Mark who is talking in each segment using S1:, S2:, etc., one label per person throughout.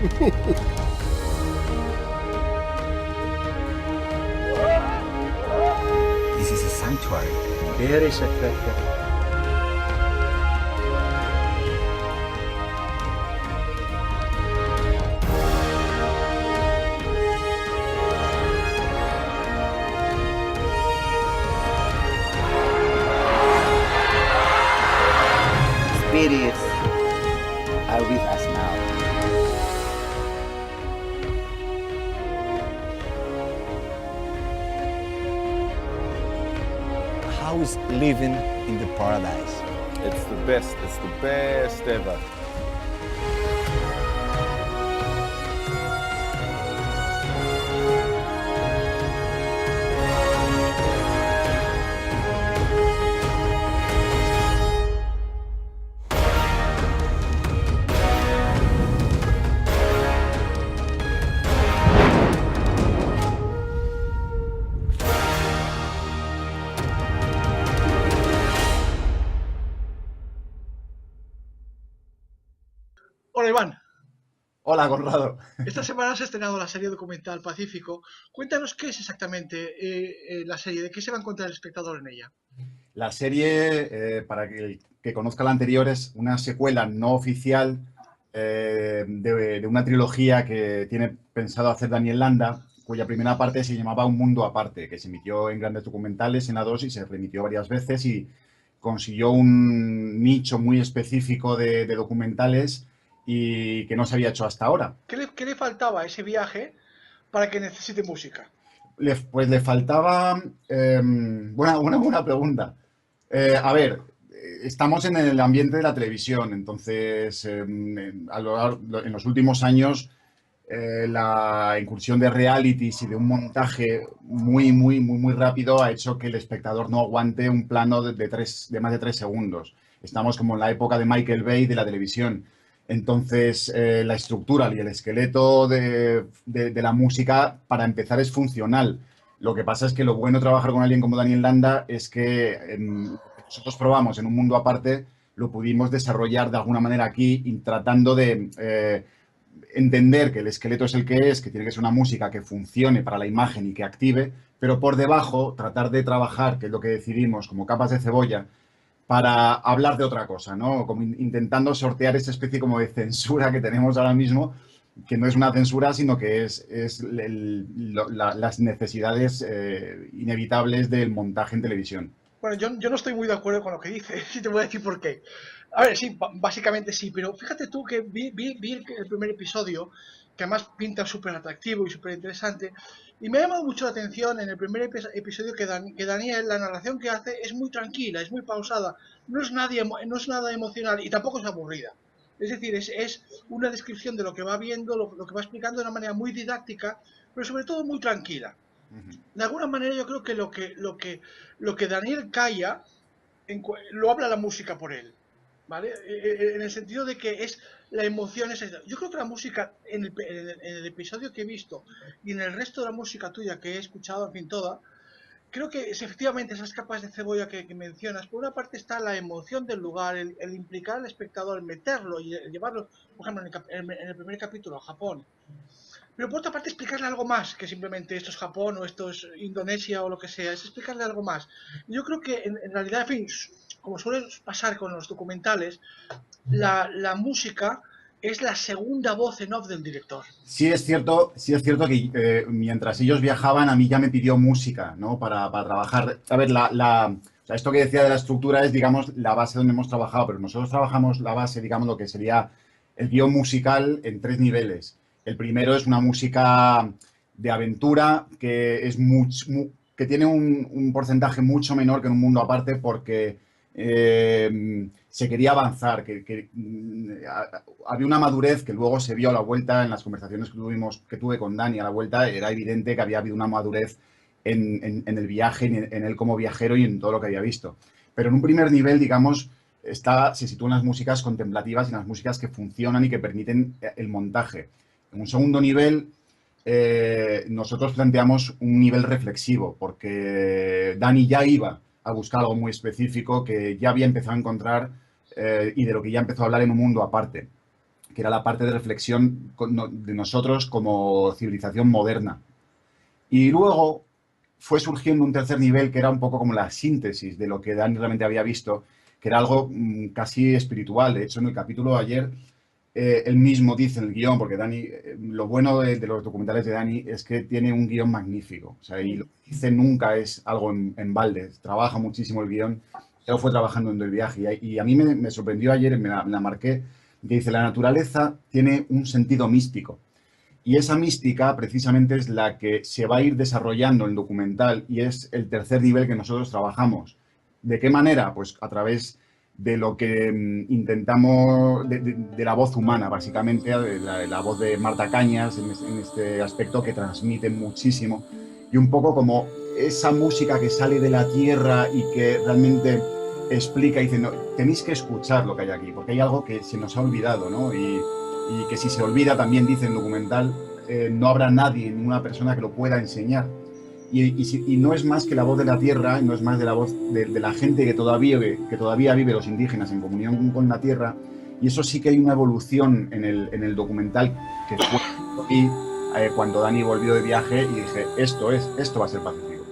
S1: This is a sanctuary.
S2: Very secret.
S1: Spirits are with us now. How is living in the paradise?
S3: It's the best. It's the best ever.
S4: Hola Iván,
S2: Hola, Conrado.
S4: esta semana se ha estrenado la serie documental Pacífico. Cuéntanos qué es exactamente la serie, de qué se va a encontrar el espectador en ella.
S2: La serie, para que conozca la anterior, es una secuela no oficial de una trilogía que tiene pensado hacer Daniel Landa, cuya primera parte se llamaba Un Mundo Aparte, que se emitió en grandes documentales en A2 y se remitió varias veces y consiguió un nicho muy específico de documentales y que no se había hecho hasta ahora.
S4: ¿Qué le faltaba a ese viaje para que necesite música?
S2: Pues le faltaba. Buena pregunta. A ver, estamos en el ambiente de la televisión, entonces en los últimos años la incursión de realities y de un montaje muy rápido ha hecho que el espectador no aguante un plano de más de 3 segundos. Estamos como en la época de Michael Bay de la televisión. Entonces, la estructura y el esqueleto de la música, para empezar, es funcional. Lo que pasa es que lo bueno de trabajar con alguien como Daniel Landa es que nosotros probamos en Un Mundo Aparte, lo pudimos desarrollar de alguna manera aquí, tratando de entender que el esqueleto es el que es, que tiene que ser una música que funcione para la imagen y que active, pero por debajo tratar de trabajar, que es lo que decidimos, como capas de cebolla, para hablar de otra cosa, ¿no? Como intentando sortear esa especie como de censura que tenemos ahora mismo, que no es una censura, sino que es las necesidades inevitables del montaje en televisión.
S4: Bueno, yo no estoy muy de acuerdo con lo que dices, y te voy a decir por qué. A ver, sí, básicamente sí, pero fíjate tú que vi el primer episodio, que además pinta súper atractivo y súper interesante, y me ha llamado mucho la atención en el primer episodio que Daniel, la narración que hace es muy tranquila, es muy pausada, no es nada emocional y tampoco es aburrida. Es decir, es una descripción de lo que va viendo, lo que va explicando de una manera muy didáctica, pero sobre todo muy tranquila. De alguna manera yo creo que lo que Daniel calla lo habla la música por él, ¿vale? En el sentido de que es la emoción esa. Yo creo que la música en el episodio que he visto y en el resto de la música tuya que he escuchado, en fin, toda, creo que es efectivamente esas capas de cebolla que mencionas. Por una parte está la emoción del lugar, el implicar al espectador, el meterlo y el llevarlo, por ejemplo, en el primer capítulo a Japón. Pero por otra parte explicarle algo más que simplemente esto es Japón o esto es Indonesia o lo que sea, es explicarle algo más. Yo creo que en realidad, en fin, como suele pasar con los documentales, la música es la segunda voz en off del director.
S2: Sí es cierto que mientras ellos viajaban a mí ya me pidió música, ¿no? Para trabajar. A ver, o sea, esto que decía de la estructura es, digamos, la base donde hemos trabajado, pero nosotros trabajamos la base, digamos, lo que sería el guión musical en 3 niveles. El primero es una música de aventura que es que tiene un porcentaje mucho menor que en Un Mundo Aparte porque se quería avanzar, había una madurez que luego se vio a la vuelta en las conversaciones que tuve con Dani a la vuelta, era evidente que había habido una madurez en el viaje, en él como viajero y en todo lo que había visto. Pero en un primer nivel, digamos, se sitúan las músicas contemplativas y las músicas que funcionan y que permiten el montaje. En un segundo nivel, nosotros planteamos un nivel reflexivo, porque Dani ya iba a buscar algo muy específico que ya había empezado a encontrar y de lo que ya empezó a hablar en Un Mundo Aparte. que era la parte de reflexión de nosotros como civilización moderna. Y luego fue surgiendo un tercer nivel que era un poco como la síntesis de lo que Dani realmente había visto, que era algo casi espiritual. De hecho, en el capítulo de ayer, él mismo dice en el guión, porque Dani, lo bueno de los documentales de Dani es que tiene un guión magnífico. O sea, y lo que dice nunca es algo en balde. Trabaja muchísimo el guión. Él fue trabajando en el viaje. Y a mí me sorprendió ayer, me la marqué, que dice, la naturaleza tiene un sentido místico. Y esa mística precisamente es la que se va a ir desarrollando en el documental y es el tercer nivel que nosotros trabajamos. ¿De qué manera? Pues a través de lo que intentamos, de la voz humana, básicamente, de la voz de Marta Cañas en este aspecto que transmite muchísimo. Y un poco como esa música que sale de la tierra y que realmente explica y dice, no, tenéis que escuchar lo que hay aquí, porque hay algo que se nos ha olvidado, ¿no? Y que si se olvida, también dice en el documental, no habrá nadie, ninguna persona que lo pueda enseñar. Y no es más que la voz de la tierra, no es más de la voz de la gente que todavía vive, los indígenas, en comunión con la tierra. Y eso sí que hay una evolución en el documental que fue cuando Dani volvió de viaje y dije, esto va a ser Pacífico.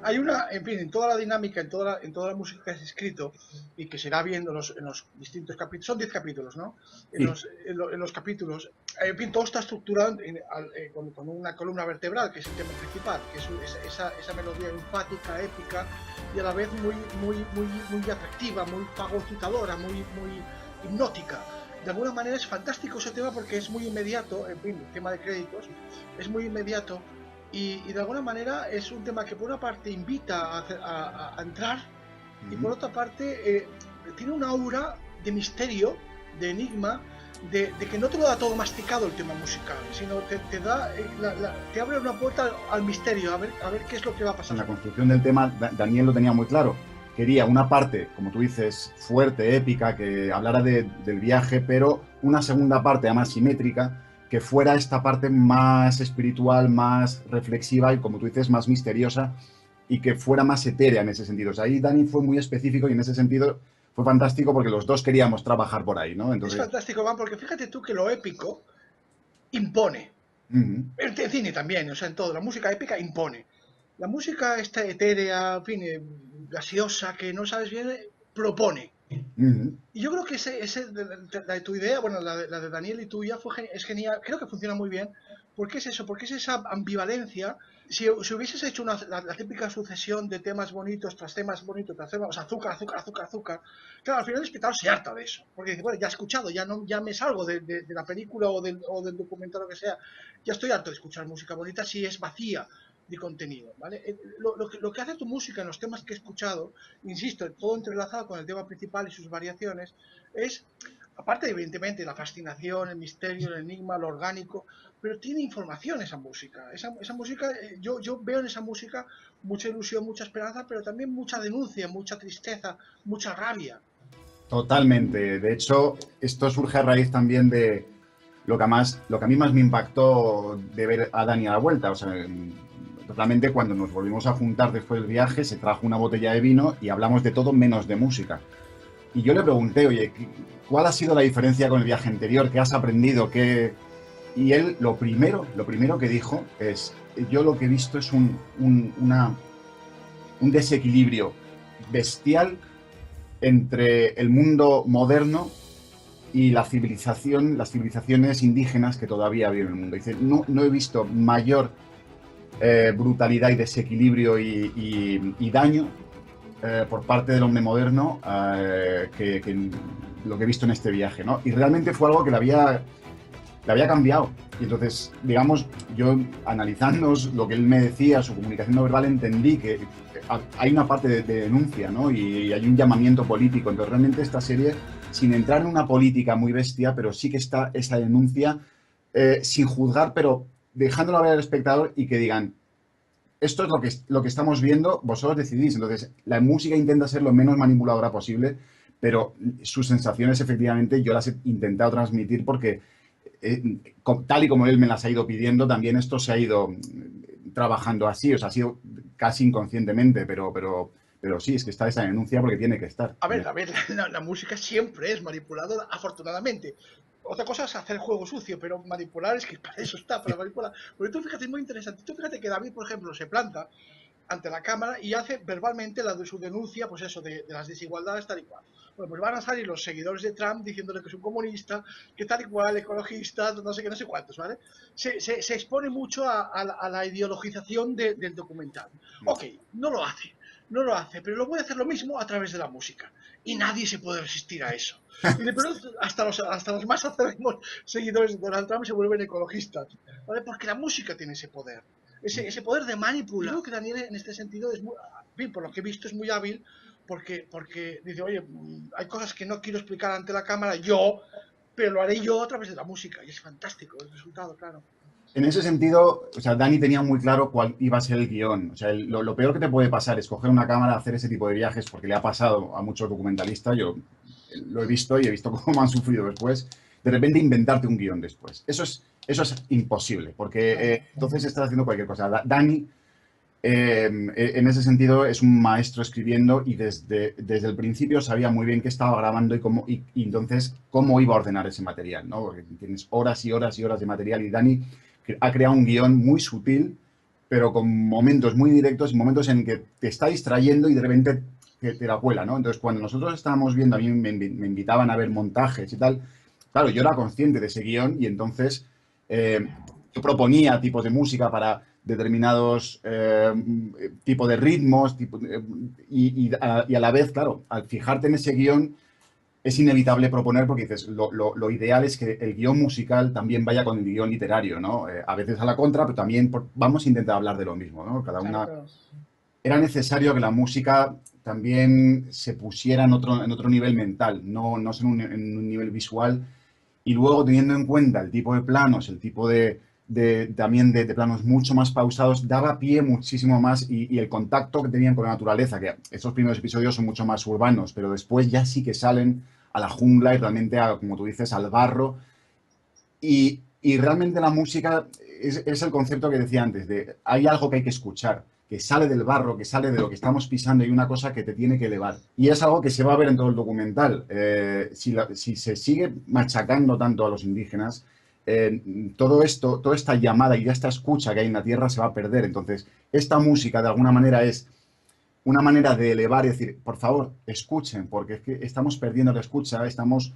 S4: Hay una, en fin, en toda la dinámica, en toda la música que has escrito y que se irá viendo en los distintos capítulos, son 10 capítulos, ¿no? En los capítulos, en fin, todo está estructurado con una columna vertebral, que es el tema principal, que es esa melodía enfática, épica y a la vez muy atractiva, muy fagocitadora, muy hipnótica. De alguna manera es fantástico ese tema porque es muy inmediato, en fin, el tema de créditos, es muy inmediato. Y de alguna manera es un tema que por una parte invita a entrar y por otra parte tiene una aura de misterio, de enigma, de que no te lo da todo masticado el tema musical, sino te abre una puerta al misterio, a ver qué es lo que va a pasar.
S2: En la construcción del tema, Daniel lo tenía muy claro. Quería una parte, como tú dices, fuerte, épica, que hablara del viaje, pero una segunda parte, además simétrica, que fuera esta parte más espiritual, más reflexiva y, como tú dices, más misteriosa y que fuera más etérea en ese sentido. O sea, ahí Dani fue muy específico y en ese sentido fue fantástico porque los dos queríamos trabajar por ahí, ¿no? Entonces...
S4: Es fantástico, Van, porque fíjate tú que lo épico impone. En cine también, o sea, en todo. La música épica impone. La música esta etérea, en fin, gaseosa, que no sabes bien, propone. Y yo creo que la de tu idea, bueno, la de Daniel y tuya es genial, creo que funciona muy bien, porque es eso, porque es esa ambivalencia. Si hubieses hecho la típica sucesión de temas bonitos tras temas bonitos tras temas, o sea, azúcar, claro, al final el espectador se harta de eso, porque dice, bueno, ya he escuchado, ya me salgo de la película o del documental o lo que sea, ya estoy harto de escuchar música bonita si es vacía de contenido, ¿vale? Lo que hace tu música en los temas que he escuchado, insisto, todo entrelazado con el tema principal y sus variaciones, es, aparte evidentemente la fascinación, el misterio, el enigma, lo orgánico, pero tiene información esa música. Esa música, yo veo en esa música mucha ilusión, mucha esperanza, pero también mucha denuncia, mucha tristeza, mucha rabia.
S2: Totalmente. De hecho, esto surge a raíz también de lo que a mí más me impactó de ver a Dani a la vuelta. O sea, realmente cuando nos volvimos a juntar después del viaje, se trajo una botella de vino y hablamos de todo menos de música. Y yo le pregunté, oye, ¿cuál ha sido la diferencia con el viaje anterior? ¿Qué has aprendido? Y él lo primero que dijo es, yo lo que he visto es un desequilibrio bestial entre el mundo moderno y las civilizaciones indígenas que todavía viven en el mundo. Dice, no he visto mayor brutalidad y desequilibrio y daño por parte del hombre moderno que lo que he visto en este viaje, ¿no? Y realmente fue algo que le había cambiado. Y entonces, digamos, yo analizando lo que él me decía, su comunicación no verbal, entendí que hay una parte de denuncia, ¿no? Y hay un llamamiento político. Entonces, realmente esta serie, sin entrar en una política muy bestia, pero sí que está esa denuncia sin juzgar, pero dejándolo ver al espectador y que digan, esto es lo que estamos viendo, vosotros decidís. Entonces, la música intenta ser lo menos manipuladora posible, pero sus sensaciones, efectivamente, yo las he intentado transmitir porque, tal y como él me las ha ido pidiendo, también esto se ha ido trabajando así. O sea, ha sido casi inconscientemente, pero sí, es que está esa denuncia porque tiene que estar.
S4: A ver, la música siempre es manipuladora, afortunadamente. otra cosa es hacer juego sucio, pero manipular es que para eso está, para manipular. Porque tú fíjate, es muy interesante. Tú fíjate que David, por ejemplo, se planta ante la cámara y hace verbalmente su denuncia, pues eso, de las desigualdades tal y cual. Bueno, pues van a salir los seguidores de Trump diciéndole que es un comunista, que tal y cual, ecologista, no sé qué, no sé cuántos, ¿vale? Se expone mucho a la ideologización del documental. Ok, no lo hace, pero lo puede hacer lo mismo a través de la música. Y nadie se puede resistir a eso. Y de pronto hasta los más acérrimos seguidores de Donald Trump se vuelven ecologistas, ¿vale? Porque la música tiene ese poder. Ese poder de manipular. Creo que Daniel en este sentido es muy, bien, por lo que he visto, es muy hábil porque dice, oye, hay cosas que no quiero explicar ante la cámara yo, pero lo haré yo a través de la música. Y es fantástico el resultado, claro.
S2: En ese sentido, o sea, Dani tenía muy claro cuál iba a ser el guión. O sea, lo peor que te puede pasar es coger una cámara, hacer ese tipo de viajes, porque le ha pasado a muchos documentalistas, yo lo he visto y he visto cómo han sufrido después, de repente inventarte un guión después. Eso es imposible, porque entonces estás haciendo cualquier cosa. Dani, en ese sentido, es un maestro escribiendo y desde el principio sabía muy bien qué estaba grabando y entonces cómo iba a ordenar ese material, ¿no? Porque tienes horas y horas y horas de material y Dani ha creado un guión muy sutil, pero con momentos muy directos y momentos en que te está distrayendo y de repente te la cuela, ¿no? Entonces, cuando nosotros estábamos viendo, a mí me invitaban a ver montajes y tal, claro, yo era consciente de ese guión y entonces yo proponía tipos de música para determinados tipos de ritmos y a la vez, claro, al fijarte en ese guión es inevitable proponer porque dices, lo ideal es que el guión musical también vaya con el guión literario, ¿no? A veces a la contra, pero también vamos a intentar hablar de lo mismo, ¿no? Cada una...
S4: Claro.
S2: Era necesario que la música también se pusiera en otro nivel mental, no solo en un nivel visual, y luego teniendo en cuenta el tipo de planos, el tipo también de planos mucho más pausados, daba pie muchísimo más y el contacto que tenían con la naturaleza, que estos primeros episodios son mucho más urbanos, pero después ya sí que salen a la jungla y realmente, como tú dices, al barro. Y realmente la música es el concepto que decía antes, de hay algo que hay que escuchar, que sale del barro, que sale de lo que estamos pisando y una cosa que te tiene que elevar. Y es algo que se va a ver en todo el documental. Si se sigue machacando tanto a los indígenas, todo esto, toda esta llamada y esta escucha que hay en la tierra se va a perder. Entonces, esta música de alguna manera es una manera de elevar y decir, por favor, escuchen, porque es que estamos perdiendo la escucha, estamos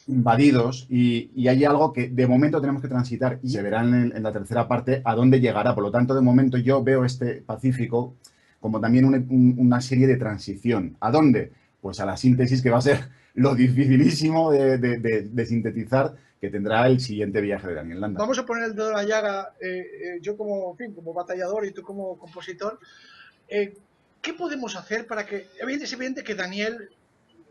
S2: invadidos y hay algo que de momento tenemos que transitar y se verá en la tercera parte a dónde llegará. Por lo tanto, de momento yo veo este Pacífico como también una serie de transición. ¿A dónde? Pues a la síntesis, que va a ser lo dificilísimo de sintetizar, que tendrá el siguiente viaje de Daniel Landa.
S4: Vamos a poner el dedo en la llaga, yo como batallador y tú como compositor. ¿Qué podemos hacer para que, es evidente que Daniel,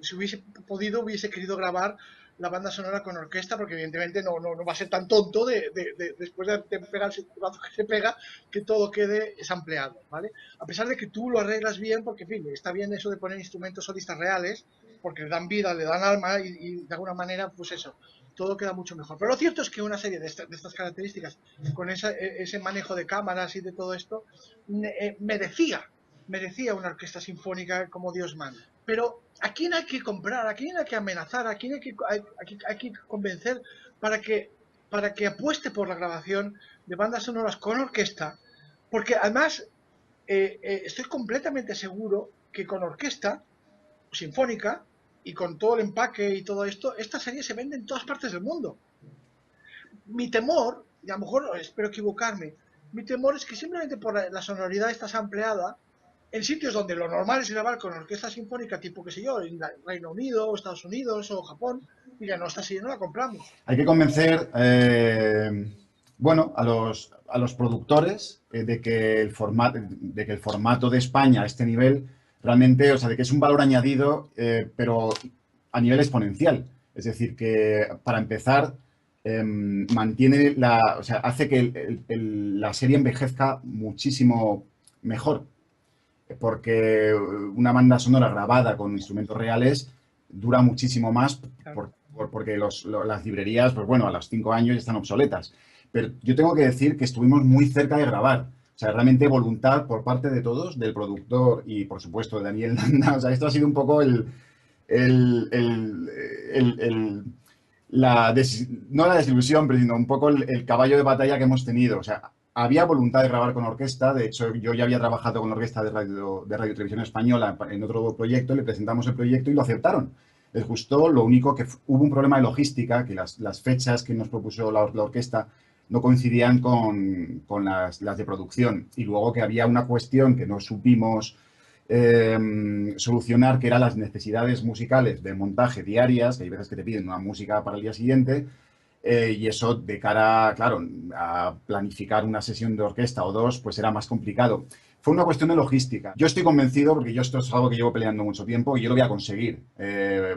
S4: si hubiese podido, hubiese querido grabar la banda sonora con orquesta, porque evidentemente no va a ser tan tonto después de pegarse el culazo que se pega, que todo quede sampleado, ¿vale? A pesar de que tú lo arreglas bien, porque en fin, está bien eso de poner instrumentos solistas reales, porque le dan vida, le dan alma y de alguna manera, pues eso, todo queda mucho mejor. Pero lo cierto es que una serie de estas características, con ese manejo de cámaras y de todo esto, merecía una orquesta sinfónica como Dios manda. Pero ¿a quién hay que comprar? ¿A quién hay que amenazar? ¿A quién hay que convencer para que apueste por la grabación de bandas sonoras con orquesta? Porque además estoy completamente seguro que con orquesta sinfónica y con todo el empaque y todo esto, esta serie se vende en todas partes del mundo. Mi temor, y a lo mejor espero equivocarme, mi temor es que simplemente por la sonoridad esta ampliada, en sitios donde lo normal es grabar con orquesta sinfónica, tipo, qué sé yo, en Reino Unido, o Estados Unidos, o Japón, digan, no, esta serie no la compramos.
S2: Hay que convencer, bueno, a los productores de que el formato de España a este nivel realmente, o sea, de que es un valor añadido, pero a nivel exponencial. Es decir, que para empezar, mantiene o sea, hace que la serie envejezca muchísimo mejor. Porque una banda sonora grabada con instrumentos reales dura muchísimo más porque las librerías, pues bueno, a los 5 años ya están obsoletas. Pero yo tengo que decir que estuvimos muy cerca de grabar. O sea, realmente voluntad por parte de todos, del productor y, por supuesto, de Daniel Landa. O sea, esto ha sido un poco no la desilusión, pero sino un poco el caballo de batalla que hemos tenido. O sea, había voluntad de grabar con orquesta. De hecho, yo ya había trabajado con la orquesta de Radio Televisión Española en otro proyecto, le presentamos el proyecto y lo aceptaron. Les gustó, lo único que hubo un problema de logística, que las fechas que nos propuso la orquesta no coincidían con las de producción. Y luego que había una cuestión que no supimos solucionar, que eran las necesidades musicales de montaje diarias, que hay veces que te piden una música para el día siguiente, y eso de cara, claro, a planificar una sesión de orquesta o dos, pues era más complicado. Fue una cuestión de logística. Yo estoy convencido, porque esto es algo que llevo peleando mucho tiempo, y yo lo voy a conseguir.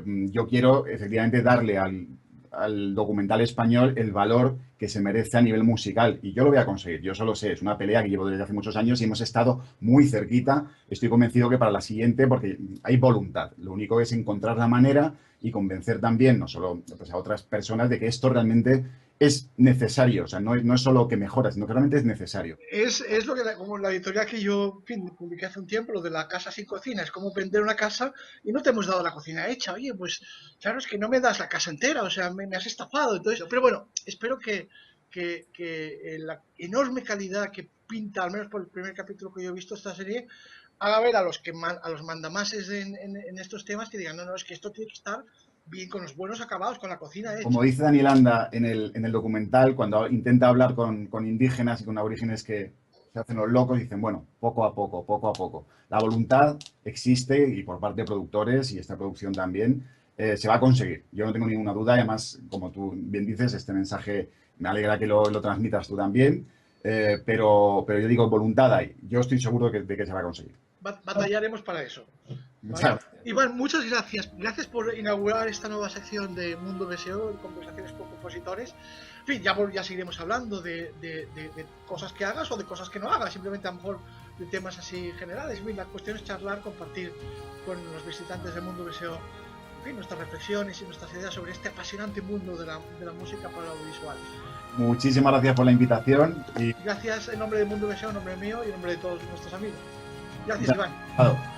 S2: Yo quiero, efectivamente, darle al documental español el valor que se merece a nivel musical, y yo lo voy a conseguir. Yo solo sé, es una pelea que llevo desde hace muchos años y hemos estado muy cerquita. Estoy convencido que para la siguiente, porque hay voluntad, lo único es encontrar la manera y convencer también, no solo pues, a otras personas, de que esto realmente es necesario. O sea, no es solo que mejora, sino que realmente es necesario.
S4: Es lo que, como la editorial que yo, en fin, publiqué hace un tiempo, lo de la casa sin cocina, es como vender una casa y no te hemos dado la cocina hecha. Oye, pues claro, es que no me das la casa entera, o sea, me has estafado. Entonces, pero bueno, espero que la enorme calidad que pinta, al menos por el primer capítulo que yo he visto esta serie, haga ver a los mandamases en estos temas que digan, no, es que esto tiene que estar bien, con los buenos acabados, con la cocina hecha.
S2: Como dice Daniel Anda en el documental, cuando intenta hablar con indígenas y con aborígenes que se hacen los locos, dicen, bueno, poco a poco, poco a poco. La voluntad existe y por parte de productores y esta producción también se va a conseguir. Yo no tengo ninguna duda y además, como tú bien dices, este mensaje me alegra que lo transmitas tú también, pero yo digo, voluntad hay. Yo estoy seguro de que se va a conseguir.
S4: Batallaremos para eso.
S2: Vale.
S4: Iván, muchas gracias. Gracias por inaugurar esta nueva sección de Mundo BSO, conversaciones con compositores. En fin, ya seguiremos hablando de cosas que hagas o de cosas que no hagas, simplemente a lo mejor de temas así generales. En fin, la cuestión es charlar, compartir con los visitantes del Mundo BSO, en fin, nuestras reflexiones y nuestras ideas sobre este apasionante mundo de la música para el audiovisual.
S2: Muchísimas gracias por la invitación.
S4: Gracias en nombre del Mundo BSO, en nombre mío y en nombre de todos nuestros amigos. Gracias, Iván.
S2: Claro.